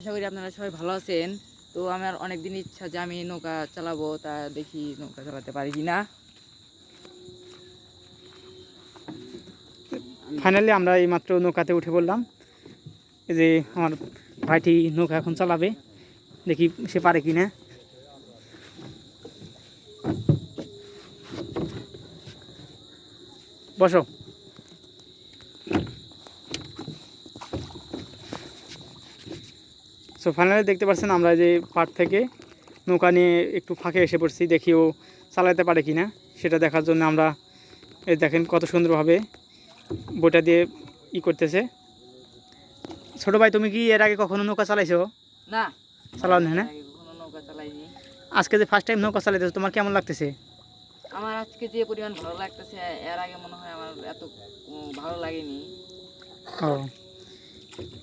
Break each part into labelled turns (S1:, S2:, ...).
S1: আশা করি আপনারা সবাই ভালো আছেন। তো আমার অনেক দিন ইচ্ছা যে আমি নৌকা চালাবো, তা দেখি নৌকা চালাতে পারি কিনা।
S2: ফাইনালি আমরা এইমাত্র নৌকাতে উঠে পড়লাম। এই যে আমার ভাইটি নৌকা এখন চালাবে, দেখি সে পারে কিনা। বসো। সো ফাইনালি দেখতে পাচ্ছেন আমরা যে পাড় থেকে নৌকা নিয়ে একটু ফাঁকে এসে পড়ছি, দেখি ও চালাতে পারে কিনা সেটা দেখার জন্য আমরা এই দেখেন কত সুন্দরভাবে বইটা দিয়ে করতেছে। ছোট ভাই, তুমি কি এর আগে কখনো নৌকা চালাইছো?
S1: না,
S2: চালাও না?
S1: কখনো নৌকা চালাইনি।
S2: আজকে যে ফার্স্ট টাইম নৌকা চালাইতেছো, তোমার কেমন লাগতেছে?
S1: আমার আজকে যে পরিমাণ ভালো লাগতেছে, এর আগে মনে হয় আমার এত ভালো লাগেনি।
S2: ও,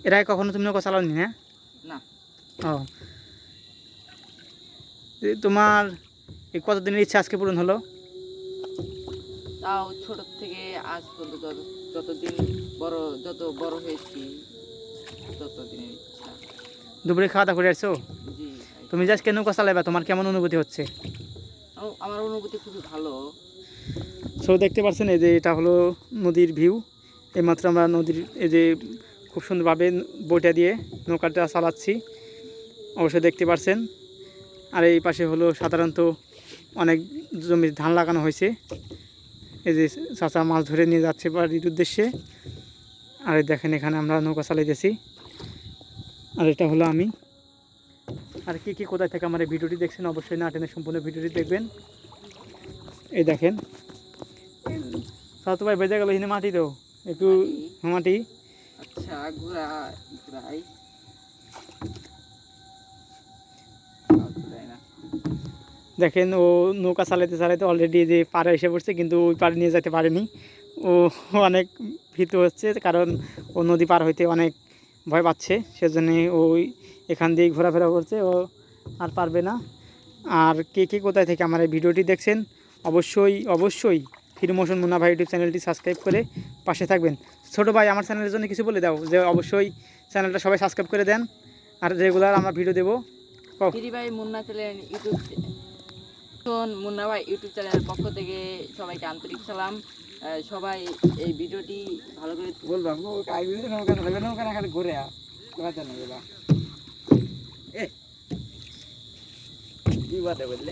S2: এর আগে কখনো তুমি নৌকা চালাওনি? না
S1: না।
S2: ও, তোমার এই কতদিনের ইচ্ছা আজকে পূরণ হলো?
S1: তাও ছোট থেকে আজ পর্যন্ত যত বড় হয়েছি ততদিনের ইচ্ছা।
S2: দুপুরে খাওয়া দাওয়া করে আসছো?
S1: জি।
S2: তুমি যে আজকে নৌকা চালাইবা, তোমার কেমন অনুভূতি হচ্ছে?
S1: আমার অনুভূতি খুবই ভালো।
S2: সো দেখতে পাচ্ছেন এই যে এটা হলো নদীর ভিউ। এইমাত্র আমরা নদীর এই যে খুব সুন্দরভাবে বইটা দিয়ে নৌকাটা চালাচ্ছি, অবশ্যই দেখতে পাচ্ছেন। আর এই পাশে হলো সাধারণত অনেক জমি ধান লাগানো হয়েছে। এই যে চাচা মাছ ধরে নিয়ে যাচ্ছে বাড়ির উদ্দেশ্যে। আর এই দেখেন এখানে আমরা নৌকা চালাইতেছি, আর এটা হলো আমি। আর কি কোথায় থেকে আমার এই ভিডিওটি দেখছেন অবশ্যই না টেনে সম্পূর্ণ ভিডিওটি দেখবেন। এই দেখেন সাত ভাই বেজে গেল এখানে মাটি, তো একটু মাটি।
S1: আচ্ছা, ঘুরাই না।
S2: দেখেন ও নৌকা চালাইতে চালাইতে অলরেডি যে পাড়ে এসে পড়ছে, কিন্তু ওই পাড়ে নিয়ে যেতে পারেনি। ও অনেক ভীতু হচ্ছে, কারণ ও নদী পার হইতে অনেক ভয় পাচ্ছে, সেজন্য ওই এখান দিয়ে ঘোরাফেরা করছে, ও আর পারবে না। আর কে কোথায় থেকে আমার এই ভিডিওটি দেখছেন অবশ্যই ফ্রি মোশন মুন্না ভাই ইউটিউব চ্যানেলটি সাবস্ক্রাইব করে পাশে থাকবেন। ছোটো ভাই, আমার চ্যানেলের জন্য কিছু বলে দাও, যে অবশ্যই চ্যানেলটা সবাই সাবস্ক্রাইব করে দেন, আর রেগুলার আমরা ভিডিও দেবো।
S1: ফ্রি ভাই মুন্না চ্যানেল মুন্না ভাই ইউটিউব চ্যানেলের পক্ষ থেকে সবাইকে আন্তরিক সালাম। সবাই এই ভিডিওটি ভালো করে বলবাম। ঘুরে বিবাদে বললে